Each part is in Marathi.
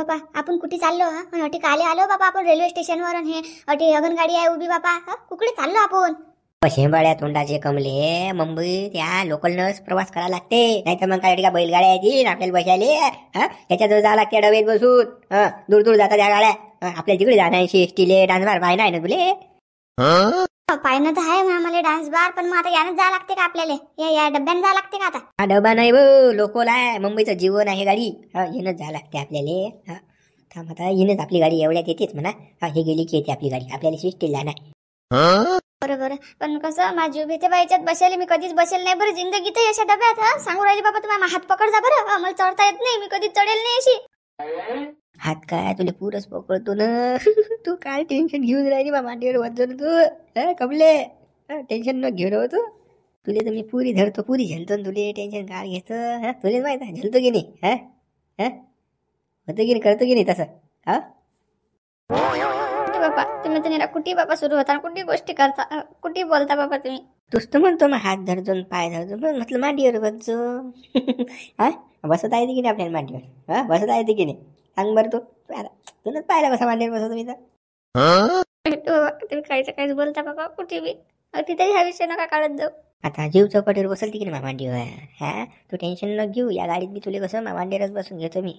बापा आपण कुठे चाललो हा अटी काले आलो बापा आपण रेल्वे स्टेशनवर आणि हे अटी अगनगाडी आहे उभी बापा कुकडे चाललो आपण शेंबाळ्या तोंडाचे कमले मुंबईत या लोकलनच प्रवास करायला लागते नाहीतर मग काय का बैलगाड्या आहेत आपल्याला बसायले त्याच्याजवळ जावं लागते डब्यात बसून दूर दूर जातात या गाड्या आपल्या तिकडे जाण्याची एसटीले डान्सबार बाय नाही ना तुले पायनं तर आहे आम्हाला डान्स बार पण मग आता यानंच जावं लागते का आपल्याला या डब्यानं जावं लागते का आता हा डबा नाही भाऊ लोकल आहे मुंबईचं जीवन आहे गाडी येणंच जावं लागते आपल्याला थांब आता येणंच आपली गाडी एवढ्यात येतेच म्हणा हे गेली की येते आपली गाडी आपल्याला शिस्टीला नाही बरोबर पण कसं माझी भीते बाईच्यात बसेल मी कधीच बसेल नाही बरं जिंदगीत अशा डब्यात सांगू राहिली बाबा तुम्हाला हात पकड जा बरं मला चढता येत नाही मी कधीच चढेल नाही अशी हात काय तुला पुरच पकडतो ना तू काय टेन्शन घेऊन राहिली बा मांडीवर वाजवून तू कमले टेन्शन न घेऊन होतो तुले तर मी पुरी धरतो पुरी झेलतो तुले टेन्शन काय घेतो तुला माहित आहे झेलतो की नाही होतं की नाही करतो की नाही तसं बाबा तुम्ही तर कुठे बाबा सुरू होता कुठे गोष्टी करता कुठे बोलता बाबा तुम्ही तूच तर म्हणतो मग हात धरतो पाय धरतो पण म्हटलं मांडीवर बसतो बसत आहे की नाही आपल्याला मांडीवर बसत आहे की नाही सांग बरं तू तुनच पाहिलं कसा मांडीवर बसतो मी तर तुम्ही काहीच बोलता बाबा कुठे बी तिथे ह्या विषय नका काढत जाऊ आता जीव चौकटीवर बसल की नाही मांडीवर तू टेन्शन न घेऊ या गाडीत मी तुला कसं मांडीवरच बसून घेतो मी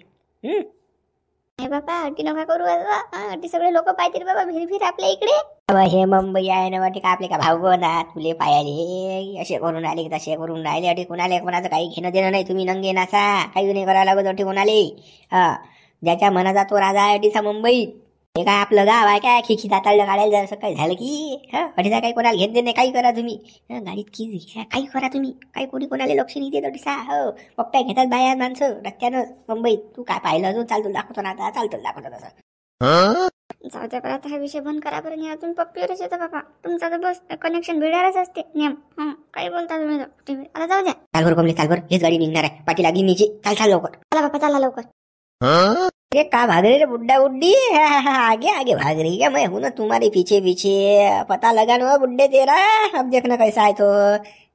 बाबा अटी नका करू अटी सगळे लोक पाहतील बाबा फिर आपल्या इकडे हे मुंबई आहे ना वाटे का आपले का भाऊ बना तुले पायाले असे करून आले तसे करून राहिले अटी कोणाले कोणाचं काही घेणं देणं नाही तुम्ही नंगे नासा काही नाही करायला लागत अटी कोणाले ज्याच्या मनाचा तो राजा आहे अटीचा मुंबईत हे काय आपलं गाव आहे काय खिखी दाताळलं काढायला जर असं काही झालं की अटीचा काही कोणाला घेत देणे काही करा तुम्ही गाडीत की घ्या काही करा तुम्ही काही कोणी कोणाला लक्ष नाही देत अटीसा पप्प्या घेतात बाया माणसं रस्त्यानं मुंबईत तू काय पाहिलं अजून चालतो दाखवतो ना आता चालतो दाखवतो तसं जाऊ द्या बरं आता हा विषय बंद करा बरं नाही अजून पप्पीवरच येतं बाबा तुमचा तर बस कनेक्शन भिडारच असते नियम काही बोलता तुम्ही आता जाऊ द्या चाल बरं कमले चाल बरं हेच गाडी निघणार आहे पाठी लागली नीचे चाल लवकर चला बापा चला लवकर ये का भाग रही रे बुड्ढा बुड्ढी आगे आगे भाग रही है मैं हूं ना तुम्हारे पीछे पीछे पता लगा ना बुड्ढे तेरा अब देखना कैसा है तो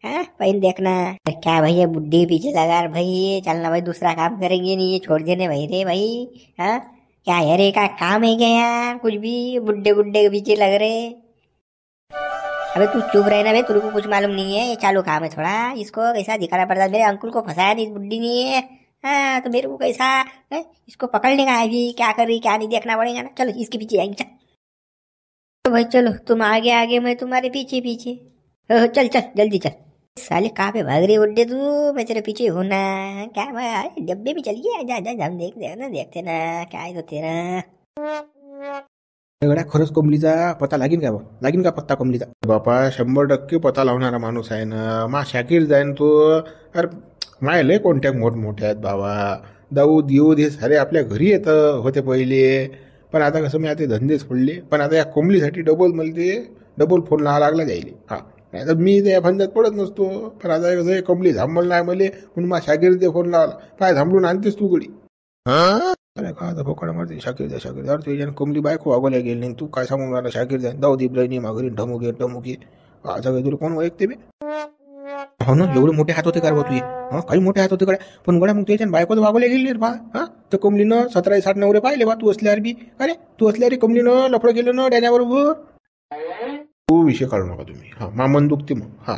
पहले देखना क्या भाई ये बुड्ढी पीछे लगा भाई चलना भाई दूसरा काम करेंगे नहीं ये छोड़ देने भाई रे भाई क्या है रे का काम है क्या यार कुछ भी बुड्ढे बुड्ढे के पीछे लग रहे अबे तू चुप रहे ना भाई तेरे को कुछ मालूम नहीं है ये चालू काम है थोड़ा इसको कैसा दिखाना पड़ता है मेरे अंकुल को फंसाया नहीं इस बुड्ढी ने तो मेरे को कैसा इसको पकड़ने का है भी क्या कर रही क्या नहीं देखना पड़ेगा ना चलो इसके पीछे आएंगे चल तो भाई चलो तुम आगे आगे मैं तुम्हारे पीछे पीछे चल चल जल्दी चल साले कहाँ पे भाग रही बुड्ढे तू मैं तेरे पीछे हूँ ना क्या मैं डब्बे में चलिए जा जा हम देखते ना क्या है तो तेरा गड्या खरंच कमलीचा पत्ता लागेल का पत्ता कमलीचा बापा 100% पत्ता लावणारा माणूस आहे ना मा शाकीर जाईन तो अरे माय लय कॉन्टॅक्ट मोठमोठे आहेत बाबा दाऊद येऊद हे सारे आपल्या घरी येत होते पहिले पण आता कसं मी आता धंदे सोडले पण आता या कोंबलीसाठी डबल फोन लावा लागला जाईल आता मी त्या फंदात पडत नसतो पण आता कसं कोंबली थांबल नाही मले म्हणून मा शाकीर ते फोन लावला पाय थांबलून आणतेस तू गडी अरे का आता फोकाडा मारते शाकीर अरे तुझ्या कोंबली बायको वागवल्या गेली नाही तू काय सांगून राहिला शाकीर जाईन दाऊद इब्राहिम माघरी ढमुकी आता काही तुला कोण ऐकते बे हो ना एवढे मोठे हात होते का तुझे काही मोठे हात होते कडे पण गड्या मग त्याच्या बायको वागवल्या गेली बा तर कमलीनं 17-60 नवरे पाहिले बा तू असल्यावर बी अरे तू असल्यावर कमलीनं लफडं केलं ना डॅन्याबरोबर तू विषय काढू नका तुम्ही मा मन दुखते मग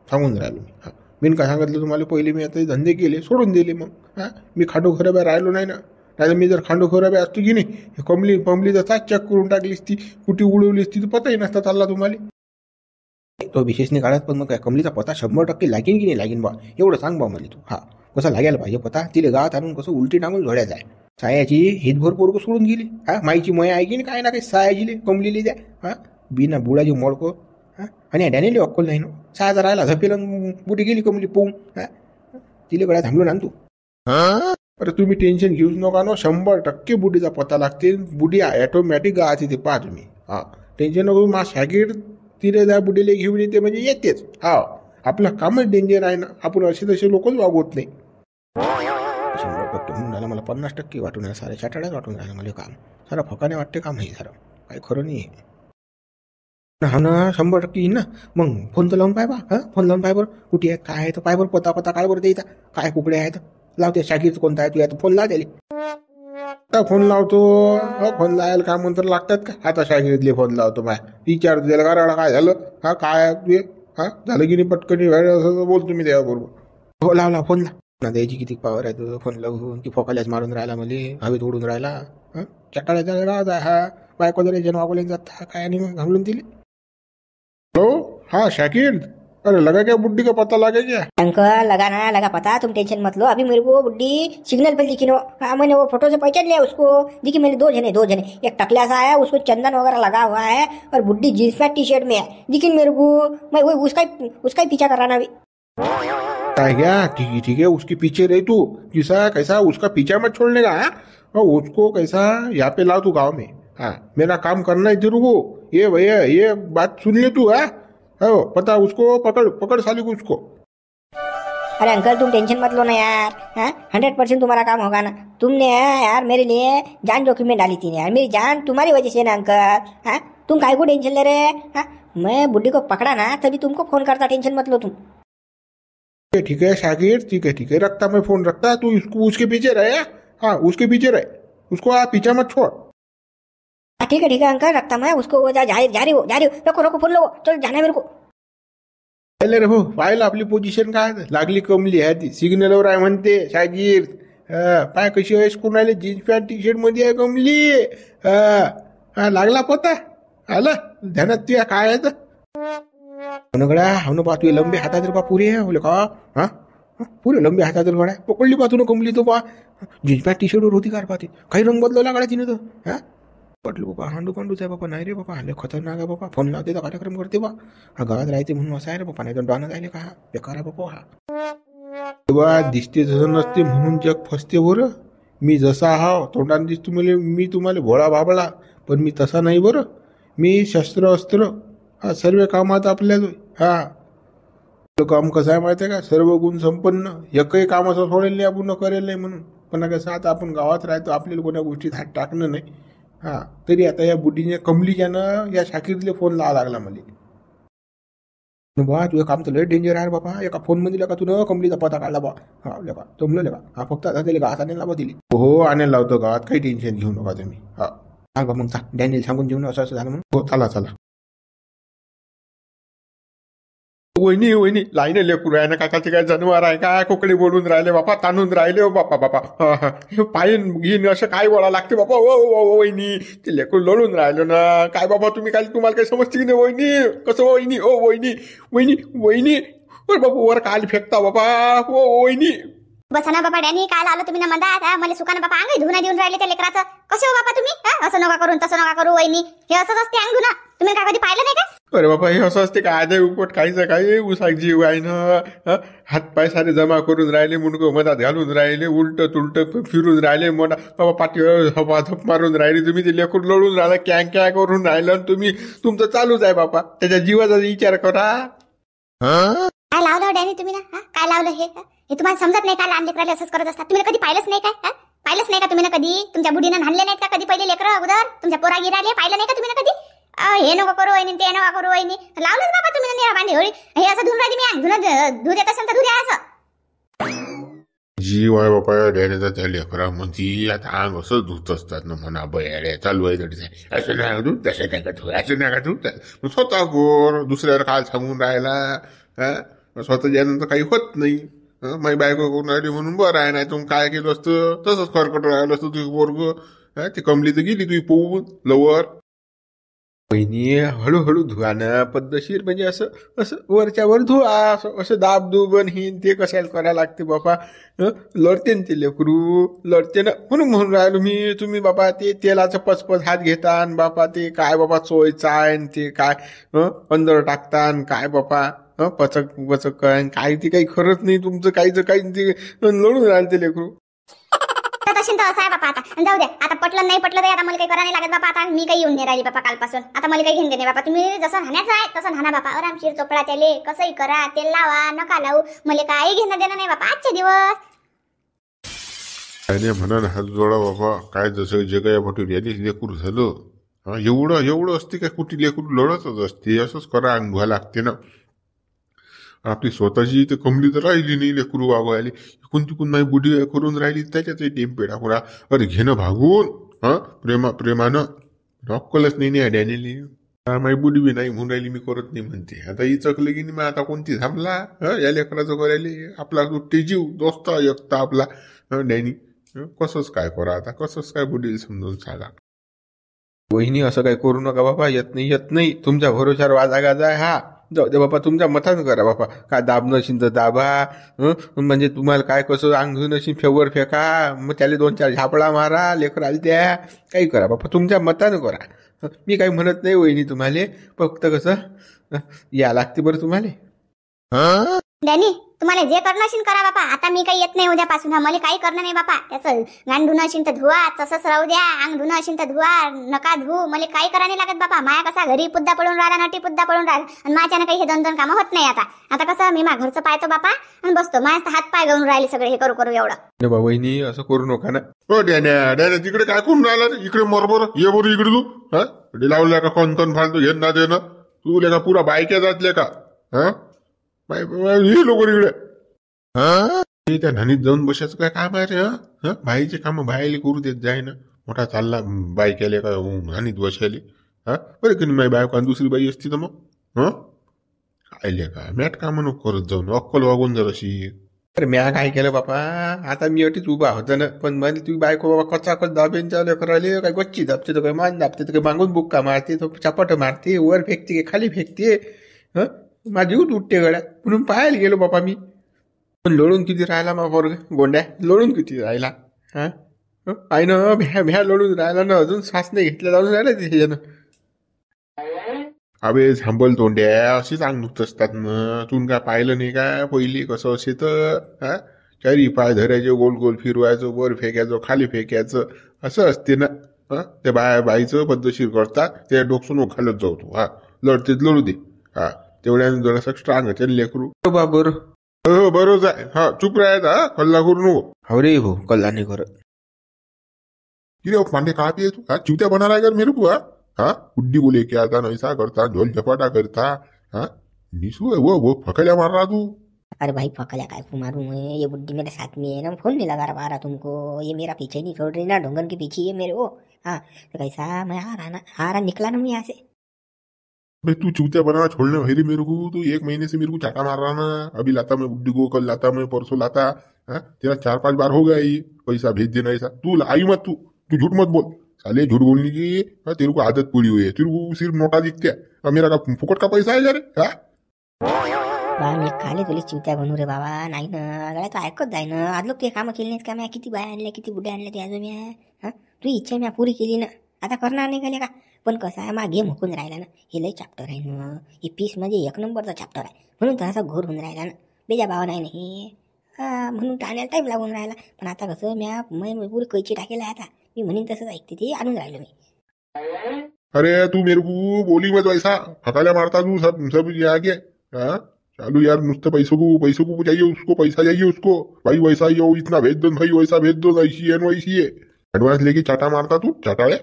सांगून राहिलो मी मी काय सांगितलं तुम्हाला पहिले मी आता धंदे केले सोडून दिले मग मी खांडो खराब्या राहिलो नाही ना नाही मी जर खांडो खराब्या असतो की नाही कमली जसा चेक करून टाकलीस ती कुठे उडवलीस ती तर पताही नसता चालला तुम्हाला तो विशेष नाही काढत पण मग काय कमलीचा पता 100% लागेल की नाही लागेल बा एवढं सांग बा मला तू कसं लागायला पाहिजे पता तिला गावात आणून कसं उलटी टांगून झोड्या जाय सायाची हितभर पोरको सोडून गेली माईची मय आहे की नाही काय ना काही सायाजीले कमलीले द्या बिना बुडाची मोडको आणि डॅनेली अक्कल नाही ना सायाचा राहिला झपेला बुडी गेली कमली पोहून तिला गळ्यात थांबलो ना तू अरे तुम्ही टेन्शन घेऊच नका ना 100% बुडीचा पत्ता लागते बुडी ऑटोमॅटिक गावाची ते पहा तुम्ही टेन्शन नको मा शाकीर तिने त्या बुडीला घेऊन येते म्हणजे येतेच आपलं कामच डेंजर आहे ना आपण असे तसे लोकच वागवत नाही 100% म्हणून राहिलं मला 50% वाटून राहिलं सारे चाटाड्याच वाटून राहिलं मला काम सारा फकाने वाटते काम हे सारं काही खरं नाही हा ना 100% येईन ना मग फोन तर लावून पाय बा फोन लावून पाय बरं कुठे आहे काय आहे तर पाय बरं पता काळ बरं द्यायचा काय कुकडे आहेत लावते शाकीरचं कोणता आहे तू आता फोन लाव त्याला आता फोन लावतो. फोन लावायला काय म्हणतात लागतात का? आता शागिरीतले फोन लावतो माय विचारतो त्याला का काय झालं, हा काय तू हा झालं की नाही पटकन असं बोलतो मी त्याबरोबर. हो लावला फोन ना, द्यायची किती पावर आहे तुझं फोन लावून की फोकाल्याच मारून राहिला मले हवेत उडून राहिला. चटाळ्याचा गावात आहे हा, बायको जरा जनवाकोले जात हा काय आणि मग घालून दिली. हॅलो हाँ शाकिर, अरे लगा क्या बुड्ढी का पता लगा क्या? अंकल लगा ना लगा पता, तुम टेंशन मत लो. अभी मेरे को बुड्ढी सिग्नल पर दिखी नो. हाँ मैंने वो फोटो से पहचान लिया उसको. दिखी मेरे दो जने एक टकला सा है, उसको चंदन वगैरह लगा हुआ है और बुड्ढी जींस पैंट टी शर्ट में है. दिखी मेरे को. मैं वो उसका ही पीछा कराना अभी. क्या ठीक है उसके पीछे रही तू. किसा कैसा उसका पीछा मत छोड़ने का है? और उसको कैसा यहाँ पे लाओ तू गाँव में. हाँ मेरा काम करना है तेरे को. ये भैया ये बात सुन ले तू. है पता उसको पकड़ साली को उसको. अरे अंकल तुम टेंशन मत लो ना यार. हाँ 100% तुम्हारा काम होगा ना. तुमने यार मेरे लिए जान जोखिम में डाली थी यार. मेरी जान तुम्हारी वजह से ना अंकल. हाँ तुम काय को टेंशन ले रहे. हाँ मैं बुड्ढी को पकड़ा ना तभी तुमको फोन करता. टेंशन मत लो तुम. ठीक है शाकिर, ठीक है रखता मैं फोन रखता. तू उसके पीछे रहे. हाँ उसके पीछे रहे, उसको पीछा मत छोड़. ठीक है अंकल रखता मैं उसको. वो जा रही हो. रखो फोन लो. चल जाना मेरे को. रे हो पाहिलं आपली पोझिशन काय लागली कमली आहे ती सिग्नलवर आहे म्हणते शागिर. पाय कशी आहे कोण आले जीन्स पॅन्ट टी शर्ट मध्ये आहे कमली. लागला पता आला ध्यानात तुया काय आहे गड्या. हो ना पा तू लंबे हातात रे बा पुरे बोले का. हा पुरे लंबे हातात गड्या पकडली पा तू कमली तो पा. जीन्स पॅन्ट टी शर्टवर होती कार पाहते काही रंग बदलवला गड्या तिने तो. हा पटलो बाबा हांडू पांडूच आहे बाबा. नाही रे बाबा आले खतरनाक आहे बाबा. फोन लावते तर कार्यक्रम करते बा. हा गावात राहते म्हणून असं आहे रे बाबा. नाही तर डॉन जायले का बेकार आहे बाबा हा. तेव्हा दिसते जसं नसते म्हणून जग फसते बरं. मी जसा हाव तोंडाने दिसतो मी तुम्हाला भोळा बाबळा, पण मी तसा नाही बरं. मी शस्त्र अस्त्र हा सर्व कामात आपल्या. हा काम कसं आहे माहिती आहे का, सर्व गुण संपन्न. एकही काम असं सोडेल नाही आपण करेल नाही म्हणून. पण कसं आता आपण गावात राहतो आपल्याला कोणा गोष्टीत हात टाकणं नाही. हा तरी आता या बुड्डीने कमलीच्यानं या शाकिरले फोन लावा लागला मला. बा तुझं काम तर लय डेंजर आहे बाबा. एका फोन मध्ये लगा तू कमलीचा पता काढला बा. हा लेका जमलं लेका. हा फक्त आता त्याला गावात आणायला दिली. हो आणायला लावतो गावात, काही टेन्शन घेऊ नका तुम्ही. हा बा मग डॅनियल सांगून जेवण असं झालं म्हणून. हो चला. वहिनी लाईन लेकरू आहे ना काकाचे काय जनावर आहे काय. कोकडे बोलून राहिले बापा, ताणून राहिले हो बापा. हे पायन घेईन असं काय बोला लागते बापा. वहिनी ते लेकरू लढून राहिलं ना काय बाबा. तुम्हाला काही समजते की नाही वहिनी. कसं वहिनी ओ वहिनी वर बाबा वर काल फेकता बाबा. हो वहिनी बसा ना बाबा. डॅनी काल आलो तुम्ही ना म्हणता मला सुकानं बाबा अंग धुना देऊन राहिले त्या लेकराचं. कसं हो बाबा तुम्ही. असं नका करून तसं नका करू वहिनी. हे असंच असते अंग धुना. तुम्ही काय कधी पाहिलं नाही का. अरे बाबा हे असं असते काय आहे उपट काहीच काही उसाक जीव आहे ना. हातपाय सारे जमा करून राहिले मुंडकं मधात घालून राहिले उलट तुलट फिरून राहिले. मोठा बाबा पाठीवर झप मारून राहिली. तुम्ही ते लेकूर लढून राहिला क्या करून राहिलं. तुम्ही तुमचं चालूच आहे बापा. त्याच्या जीवाचा विचार करा. काय लावलं डॅनी तुम्ही ना. काय लावलं हे तुम्हाला समजत नाही का. लहान लेकराला असंच करत असतात. तुम्ही कधी पाहिलंच नाही काय. पाहिलंच नाही का तुम्ही ना कधी. तुमच्या बुडीनं हाणले नाहीत का कधी पहिले लेकरं अगोदर. तुमच्या पोरा गिराले पाहिलं नाही का तुम्ही ना कधी. हे नको करू वहिनी ते नको करू वहिनी. लावलंच बाबा तुम्ही निरा बांधे होळी. हे असं धुवून राहिली मी अंग धुत येत असेल तर धुऱ्या असं. जीव आहे बापा डॅनेचा त्या लेकरा म्हणजे आता अंग असं धुत असतात ना म्हणा. बयाड्या चालू आहे तरी असं नाही धू तसं नाही का धू असं नाही का धू. स्वतः गोर दुसऱ्यावर काल सांगून राहिला. स्वतः ज्यानंतर काही होत नाही. माझी बायको करून राहिली म्हणून बरं आहे. नाही तुम्ही काय केलं असतं तसंच खरकट राहिलं असतं तुझी पोरग. ती कमली तर गेली तुझी पोहून लवर. वहिनी हळूहळू धुवानं पद्धतशीर म्हणजे असं वरच्यावर धुवा. असं दाबदुबन हिन ते कशाला करायला लागते बापा. लढते ना ते लेकरू लढते ना म्हणून राहिलो मी. तुम्ही बापा ते तेलाचं पचपच हात घेता बापा. ते काय बापा चोयचा आहे ते काय अंदर टाकता काय बापा. पचक काय ते काही खरंच नाही तुमचं. काहीच काही ते लढून राहिलं ते लेकरू. तशी तर असं आहे बापा. आता जाऊ द्या. आता पटलं नाही पटलं तर आता मला काही करा नाही लागत बापा. आता मी काही येऊन नाही राहिली बापा कालपासून. आता मला काही घेऊन दे नाही बापा. तुम्ही जसं हाणायचं आहे तसं हाणा बापा. आरामशीर चोपडा त्याले कसंही करा. तेल लावा नका लावू. मला काही घेणं देणं नाही बापा आजचे दिवस. काय नाही म्हणा ना हात जोडा बाबा. काय जसं जगया भटूर याने लेकरू झालं. एवढं असते काय कुठे लेकरू लढतच असते. असंच करा अंग धुवा लागते ना. आपली स्वतःची तर कमली तर राहिली नाही लेकरू वागवायला. इकून तिकून नाही बुडी करून राहिली त्याच्यातही टेम्पेडा पुरा. अरे घेणं भागून हा प्रेमानं अक्कलच नाही या डॅनीली. माझी बुडी बी नाही म्हणून राहिली मी करत नाही म्हणते. आता ही चकलं की नाही मग आता कोणती थांबला या लेकराचं करायला. आपला सुट्टी जीव दोस्त एकता आपला डॅनी. कसंच काय करा आता, कसंच काय बुडीला समजून सांगा. वहिनी असं काय करू नका बाबा. येत नाही तुमच्या भरोशावर वाजा गाजा आहे हा. जाऊ दे बापा, तुमच्या मतानं करा बापा. काय दाब नशीन तर दाबा. म्हणजे तुम्हाला काय कसं अंग नशीन फेवर फेका, मग त्याला 2-4 झापडा मारा लेकराला द्या. काही करा बापा, तुमच्या मतानं करा. मी काही म्हणत नाही वहिनी तुम्हाला. फक्त कसं या लागते बरं तुम्हाला. डॅनी तुम्हाला जे करणं असेल करा बापा. आता मी काही येत नाही उद्यापासून. मला काही करणं नाही बापा. त्याचं गाण धुणं असेल तर धुवा, तसंच राहू द्या. अंग धुणं असेल तर धुवा, नका धुवू. मला काही करा नाही लागत बापा. माया कसा घरी पुद्दा पडून राहिला, नटी पुद्दा पडून राहिला, आणि माझ्यानं काही हे 2-2 कामं होत नाही. आता कसं मी माझ्या घरचं पाहतो बापा आणि बसतो. माझ्या हात पाय गळून राहिले सगळे हे करू एवढं. बाबा वहिनी असं करू नका ना. हो डॅन्या तिकडे काय करून राहिला रे? इकडे मरबर ये बरं इकडे तू. हा लावल्या का कोण फालतू घेत ना देणं. तू लेका पुरा बायक्या जातल्या का? हा ये लोक इकडे. त्या धानीत जाऊन बसायचं काय काम आहे रे? हा बाईचे काम बायले करू देत जाय ना. मोठा चालला बायक्याले का धानीत बसायले. हा बरं की नाही, माझी बायको दुसरी बाई असती तर मग आयले का मॅट काम नको करत जाऊन. अक्कल वागून जर अशी. अरे म्या काय केलं बापा, आता मी अटीच उभा होता ना. पण म्हणजे तुम्ही बायको बाबा कचाकच दाबेन चालू करायले. काय गच्ची दाबते तर काय मान दाबते तर काय मागून बुक्का मारते, तो चपाट मारते, वर फेकते काय खाली फेकते. माझी उठते गड्या म्हणून पाहायला गेलो बापा मी. पण लोळून किती राहिला मा पोरग गोंड्या, लोळून किती राहिला. हा आहे ना, भ्या लोळून राहिला ना. अजून श्वास नाही घेतला जाऊन राहिला त्याच्यानं. अबे थांबल तोंड्या, अशीच अंग दुखत असतात ना. तू काय पाहिलं नाही काय पहिले कसं असे तर? हा चारी पाय धरायचे, गोल गोल फिरवायचं, वर फेकायचं, खाली फेकायचं, असं असते ना. त्या बाईचं पद्धतशीर करतात. त्या डोकसून खालत जाऊ तू. हा लढतेच लढू दे. हा तेवढ्यानं जरासं स्ट्रॉंग आहे लेकरू. बरोबर हो बरोबर आहे. हा चुप राहायचा, हा कल्ला करू नको. हो रे हो, कल्ला नाही करत. किरे पांडे कहा पे तू? हा चिवत्या बना रहा है मेरे को? हाँ बुड्ढी को लेके आता ना, ऐसा करता, झोल झपाटा करता. हाँ निशु है वो फकलिया मार रहा तू. अरे भाई फकलिया काय को मारूं मैं? ये बुड्ढी मेरे साथ में है ना, फोन नहीं लगा रहा तुमको. ये मेरा पीछे नहीं छोड़ रही ना, ढोंगन के पीछे ये मेरे वो. हाँ तो कैसा मैं आ रहा निकला ना मैं यहाँ से. भाई तू चूतिया बनाना छोड़ने भाई मेरे को. तू 1 महीने से मेरे को चाटा मार रहा ना. अभी लाता मैं बुड्ढी को, कल लाता मैं, परसों लाता. हाँ तेरा 4-5 बार हो गया ये पैसा भेज देना ऐसा. तू आई मत, तू झूठ मत बोल. साले झूठ बोलने की तेरे को आदत पड़ी हुई है. तेरे को सिर्फ नोटा दिखते है. मेरा का फुकट का पैसा है जा रे. बा मी खाली तुला चिवत्या बनू रे बाबा. नाही ना गड्या, तो ऐकत जाय ना. आज लोक ते कामं केली नाहीत का? म्या किती बाया आणल्या, किती बुड्या आणल्या ते अजून म्या. हा तू इच्छा म्या पुरी केली ना, आता करणार नाही गेले का? पण कसं आहे, मा गेम हुकून राहिला ना. हे लय चॅप्टर आहे ना. हे पीस म्हणजे 1 नंबरचा चॅप्टर आहे. म्हणून तसा घोर होऊन राहिला ना. बेजा भावा नाही नाही म्हणून टाळण्याला टाईम लागून राहिला. पण आता कसं म्या पुरी कैची टाकेला आहे. आता मी म्हणेन तसंच ऐकते ते आणून राहिलो मी. अरे तू मेरे को बोली मत वैसा. फकाल्या मारता तू सब ये आगे. हाँ चालू यार नुसतं पैसों को चाहिए उसको, पैसा चाहिए उसको. भाई वैसा ही हो, इतना भेज दो भाई, वैसा भेज दो, ऐसी है वैसी है. एडवांस लेके चाटा मारता तू चाटाळे.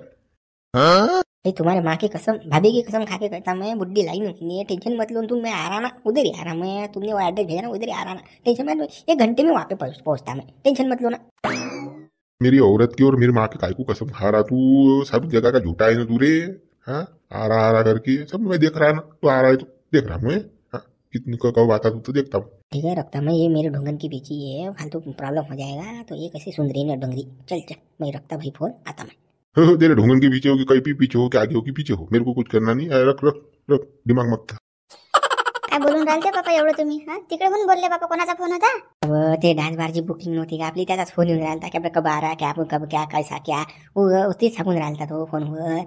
तुम्हारे माँ की कसम, भाभी की कसम खा के कहता मैं, बुड्ढी लाई नहीं. टेंशन मत लो तुम. मैं आ रहा ना, उधर ही आ रहा मैं. तुमने वो एड्रेस भेजा ना, उधर ही आ रहा ना. टेंशन मत लो, 1 घंटे में वहाँ पे पहुँचता मैं. टेंशन मत लो ना. मेरी औरत की और मेरी माँ की काय को कसम खा रहा तू? सब जगह का झूठा है ना तू रे. हाँ आ रहा करके सब मैं देख रहा है ना. तू आ रहा है तो देख रहा मैं. हाँ कितनी कब आता तू तो देखता हूँ. ठीक है रखता मैं. ये मेरे ढोंगन के पीछे है, फालतू प्रॉब्लम हो जाएगा. तो ये कैसे सुन रही ना डोंगरी. चल मैं रखता भाई फोन, आता मैं. तेरे ढोंगन के पीछे हो कि कहीं भी पीछे हो कि आगे हो कि पीछे हो, मेरे को कुछ करना नहीं. रख रख रख दिमाग मत. काय बोलून राहिले बापा एवढं तुम्ही? तिकडे कोण बोलले बापा? कोणाचा फोन होता? अब ते डान्स बारची बुकिंग नव्हती का आपली, त्याचाच फोन येऊन राहिला की आपलं कब आ रहा, क्या आपण कब क्या कैसा क्या तेच सांगून राहिला तो फोनवर.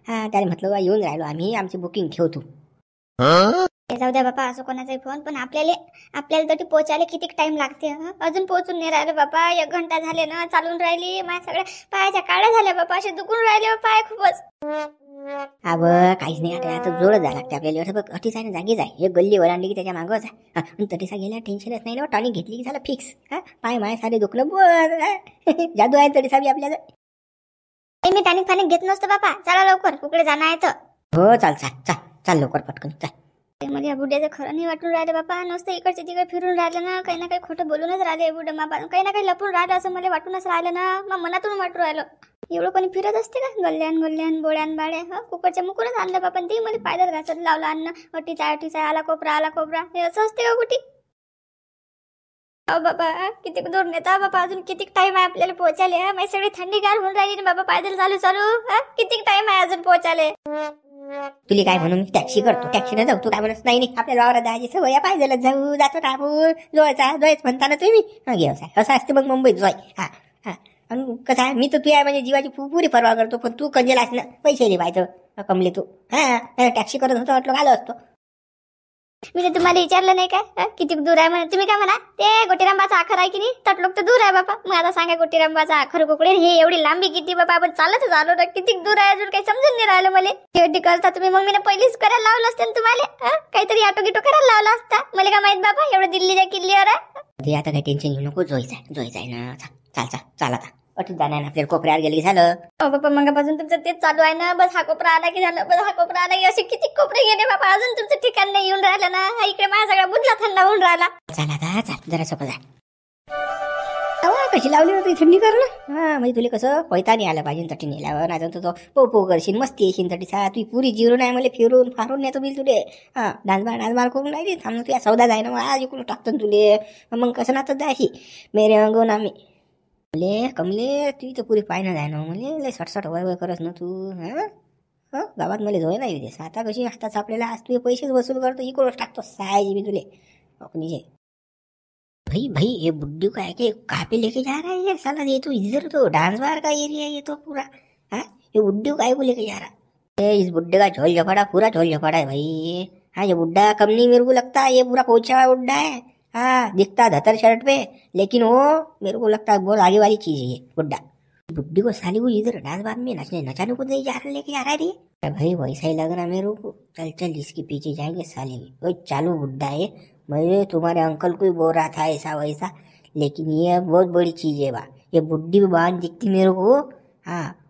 हा त्याला म्हटलं येऊन राहिलो आम्ही, आमची बुकिंग ठेवतो. जाऊ द्या बापा असं कोणाचाही फोन. पण आपल्याला तरी पोचायला किती टाइम लागते? अजून पोहोचून नाही राहिले बापा. 1 घंटा झाले ना चालून राहिली. माझ्या सगळ्या पायाच्या काळ्या झाल्या बापा. असे दुखून राहिले पाय खूपच. अब काहीच नाही. आता जोडत जायला लागते आपल्याला. असं बघ अटीसा जागी जाय. एक गल्ली ओलांडली की त्याच्या मागंच आहे. आणि तटीसा गेला टेन्शनच नाही ना. टॉनिक घेतली की झालं फिक्स. पाय माय सारे दुखणं बरं. जादू आहे तटीसा बी आपल्याला. मी टॉनिक घेत नसतो बापा. चला लवकर, कुकडे जाणं आहे तर. हो चाल चाल चाल चाल लवकर पटकन चाल. मला या बुड्याचं खरं नाही वाटून राहिलं बापा. नुसतं इकडचे तिकडे फिरून राहिलं ना, काही ना काही खोटं बोलूनच राहिले बुड्या मापा. काही ना काही लपून राहिलं असं मला वाटूनच राहिलं ना. मग मनातून वाटून राहिलं. एवढं कोणी फिरत असते का गल्ल्यान बोळ्यान बाड्या. कुकरच्या मुकूनच आणलं बापा. ते मला पायदळ घासत लावलं अन्न. अटीचा आला कोपरा हे असं असते का कुठे. बाबा किती दूर नेता बाबा. अजून किती टाइम आहे आपल्याला पोहोचायला. माझी सगळी थंडीगार होऊन राहिली बाबा. पायदल चालू किती टाइम आहे अजून पोहोचायला. तुला काय म्हणून टॅक्सी करतो. टॅक्सीने जाऊ. तू काय म्हणत नाही आपल्याला वावरात जायची सवय पाहिजे. जाऊ जातो ना आपण. जोयच म्हणता ना तुम्ही. व्यवसाय असं असते मग मुंबईत जोय. हा हा. आणि कसं आहे, मी तर तू आहे म्हणजे जीवाची पुरी परवा करतो. पण तू कंजेलास ना. पैसे नाही पाहिजे कमले तू. हा टॅक्सी करत होतो म्हटलं आलो असतो. मी तर तुम्हाला विचारलं नाही काय किती दूर आहे म्हणून. तुम्ही काय म्हणा ते गोटीरांबाचा आखर आहे की नाही तटलोक तर दूर आहे बापा. मग आता सांगा गोटीरांबाचा आखर कुकडे हे एवढी लांबी किती बाबा. आपण चालतच आलो ना. किती दूर आहे अजून काही समजून नाही राहिलं मला. शेवटी करता तुम्ही मग मी पहिलीच करायला लावलं असतं तुम्हाला. काहीतरी ऑटो गिटो करायला लावला असता. मला काय माहित बाबा एवढं दिल्लीच्या किल्ल्यावर आहे. आता काही टेन्शन घेऊ नको. जोयचा आहे ना. चाल आता. अटून जाणार आपल्याला कोपऱ्यावर गेली झालं. बाबा मगापासून तुमचं तेच चालू आहे ना. बस हा कोपरा आला की झालं. बस हा कोपरा आला की असे किती कोपरे गेले बाबा. अजून तुमचं ठिकाण नाही येऊन राहिलं ना. इकडे माझा सगळा बुधला थंड होऊन राहिला. चाल जरा सोपं जा. कशी लावली होती थंडी कर ना. म्हणजे तुला कसं पैता नाही आलं पाहिजे तटी नेल्यावर. नाही तो पो करशील मस्ती येशील तटी सा. तू पुरी जिरून आहे मला फिरून फारून नेतो मी तुले. डान्स बार करून नाही थांब. तुझ्या सौदा जाय ना. आज इकडून टाकतो तुले. मग कसं नातच जायशी मेरे अंगून आम्ही. कमले तू तर पुरी पाय ना जाय ना. मला सटसट वय करस ना तू. गावात मला जोय नाही देस. आता कशी हातात आपल्याला आज तुझे पैसेच वसूल करतो. इकडूनच टाकतो सायजी मी तुले. अपनी भाई ये बुड्ढू का है कि कहाँ पे लेके जा रहा है ये साला. ये तो इधर तो डांस बार का एरिया है ये तो पूरा. ये बुड्ढू काय को लेके जा रहा है. इस बुड्ढे का झोल झपाड़ा पूरा झोल झपाड़ा है भाई. ये बुड्ढा कम नहीं मेरे को लगता. ये पूरा पोछा हुआ बुड्ढा है. दिखता धतर शर्ट पे लेकिन वो मेरे को लगता है बहुत आगे वाली चीज है ये बुड्ढा. बुड्ढी को साली को इधर डांस बार में नचाने को नहीं जा रहा लेके जा रहा है ये. भाई वैसा ही लग रहा मेरे को. चल इसके पीछे जाएंगे साले. वो चालू बुड्ढा है. मैं तुम्हारे अंकल को ही बोल रहा था ऐसा वैसा. लेकिन ये बहुत बड़ी चीज है बा. ये बुड्ढी भी बाहर दिखती मेरे को.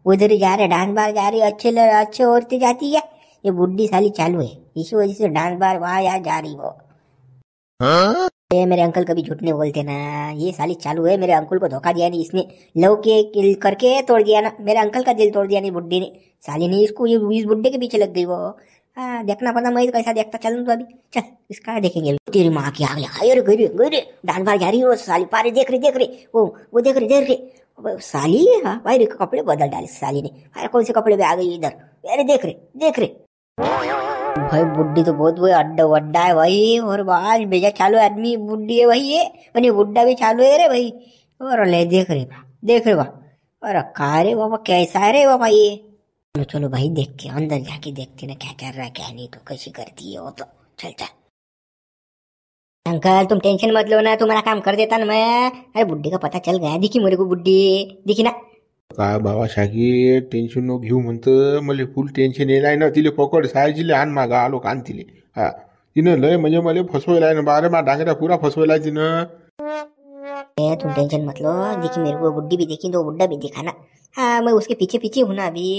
वो इधर ही जा रहे डांस बार जा रही. अच्छे औरतें जाती है. ये बुड्ढी साली चालू है. इसी वजह से डांस बार वहाँ यहाँ जा रही वो. ये मेरे अंकल कभी झूठ नहीं बोलते ना. ये साली चालू है. मेरे अंकल को धोखा दिया नहीं इसने. लव के करके तोड़ दिया ना. मेरे अंकल का दिल तोड़ दिया नहीं बुड्ढी ने. साली ने इसको इस बुड्ढे के पीछे लग गई वो. देखना पड़ता. मैं कैसा देखता. चल तो अभी चल इसका देखेंगे. तेरी माँ की आगे हायर गई डांस बार जा रही हो साली. पारे देख रही वो देख रही साली. भाई कपड़े बदल डाले साली ने. अरे कौन से कपड़े पे आ गई इधर. अरे देख रहे भाई. बुड्ढी तो बहुत वही अड्डा है भाई. और बाल बेजा चालू आदमी बुड्ढी है भाई ये. और बुड्ढा भी चालू है रे भाई. और ले देख रहे बा. अरे का रे बाबा कैसा है रे बाबा ये. चलो भाई देख के अंदर जाके देखते ना क्या कर रहा है क्या नहीं. तो कैसी करती है वो तो. चल अंकल तुम टेंशन मत लो ना. तुम्हारा काम कर देता ना मैं. अरे बुड्ढी का पता चल गया. दिखी मेरे को बुड्ढी दिखी ना. काय बाबा शाकीर टेन्शन नको घेऊ म्हणतं. मला फुल टेन्शन येईल आहे ना. तिले पकड सायजीले आण मागा आलो कान तिले. तिनं लय म्हणजे मला फसवायला आहे ना. बारे मा डांगऱ्या पुरा फसवायला आहे तिनं. तुम टेंशन मत लो. देखी मेरे को बुड्ढी भी देखी तो बुड्ढा भी दिखा ना. मैं उसके पीछे हूँ ना अभी.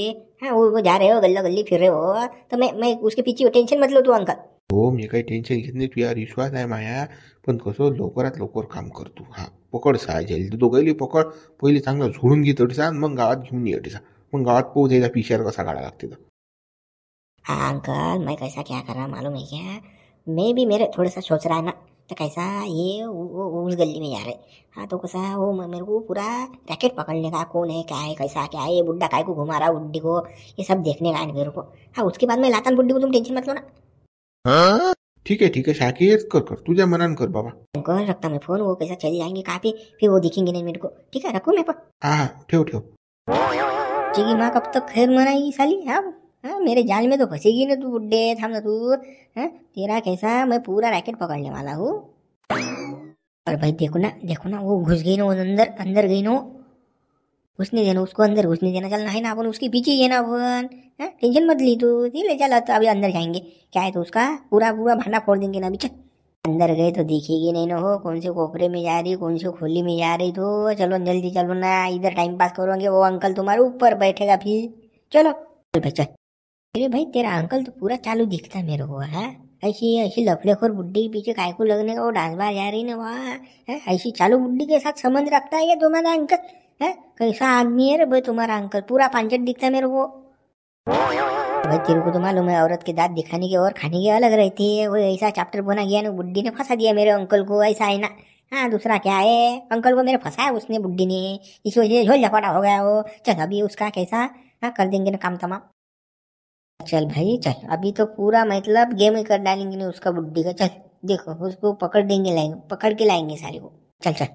वो जा रहे हो गल्ला गल्ली फिर रहे हो. तो मैं उसके पीछे. टेंशन मत लो तू अंकल. हो मी काही टेन्शन घेत नाही. तू यार विश्वास आहे माया. पण कसं लवकरात लवकर काम करतो. पकड सायजेल दोघांनी पकड. पहिले चांगलं झोडून घे तडीसा. मग गावात घेऊन ये तडीसा. मग गावात पोहोचायचा पिशार कसा काढा लागते. अंकल मैं कैसा क्या कर रहा मालूम है क्या. मैं भी मेरे थोड़ा सा सोच रहा है ना. तो कैसा ये उस गली में जा रहे. तो कैसा वो मेरे को पूरा रैकेट पकड़ने का. कौन है क्या है कैसा क्या है. ये बुड्ढा काय को घुमा रहा बुड्ढी को. ये सब देखने का है मेरे को. उसके बाद मैं लाता बुड्ढी को. तुम टेंशन मत लो ना. ठीक है शाकीर कर तुझ्या मनान कर बाबा. अंकल रखता मैं फोन. वो कैसा चले जाएंगे कहाँ पे. फिर वो दिखेंगे नहीं मेरे को. ठीक है रखूँ मैं पर. ठेव जी माँ कब तक खैर मनाएगी साली. मेरे जाल में तो फंसेगी ना तू बुड्ढे. थाम ना तू. तेरा कैसा मैं पूरा रैकेट पकड़ने वाला हूँ. और भाई देखो ना वो घुस गई ना. वो अंदर गई ना. घुसने देना उसको. अंदर घुसने देना. चलना है ना अपन उसके पीछे ही है ना अपन. टेंशन मत ली तू. ले चल अभी अंदर जाएंगे. क्या है तो उसका पूरा भांडा फोड़ देंगे ना अभी. चल अंदर गए तो दिखेगी नहीं ना. हो कौन से कोपरे में जा रही कौन से खोली में जा रही. तो चलो जल्दी चलो ना. इधर टाइम पास करोगे. वो अंकल तुम्हारे ऊपर बैठेगा फिर. चलो चल भाई चल. अरे भाई तेरा अंकल तो पूरा चालू दिखता मेरे को. ऐसी ऐसी लफड़ेखोर बुड्ढी के पीछे काय को लगने का, वो डांस बार जा रही ना वहाँ है, ऐसी चालू बुड्ढी के साथ संबंध रखता है ये तुम्हारा अंकल है? कैसा आदमी है रे भाई तुम्हारा अंकल, पूरा पांचट दिखता है मेरे को। भाई तेरे को तो मालूम है औरत के दांत दिखाने के और खाने के अलग रहती है, वो ऐसा चैप्टर बना गया ना, बुड्ढी ने फंसा दिया मेरे अंकल को, ऐसा है ना। हाँ दूसरा क्या है, अंकल को मेरे फंसाया उसने बुड्ढी ने, इस वजह से झोल झपाटा हो गया वो। चल अभी उसका कैसा हाँ कर देंगे ना काम तमाम। चल भाई चल, अभी तो पूरा मतलब गेम ही कर डालेंगे ना उसका बुड्ढी का। चल देखो उसको पकड़ देंगे, लाएंगे पकड़ के लाएंगे सारे को। चल चल।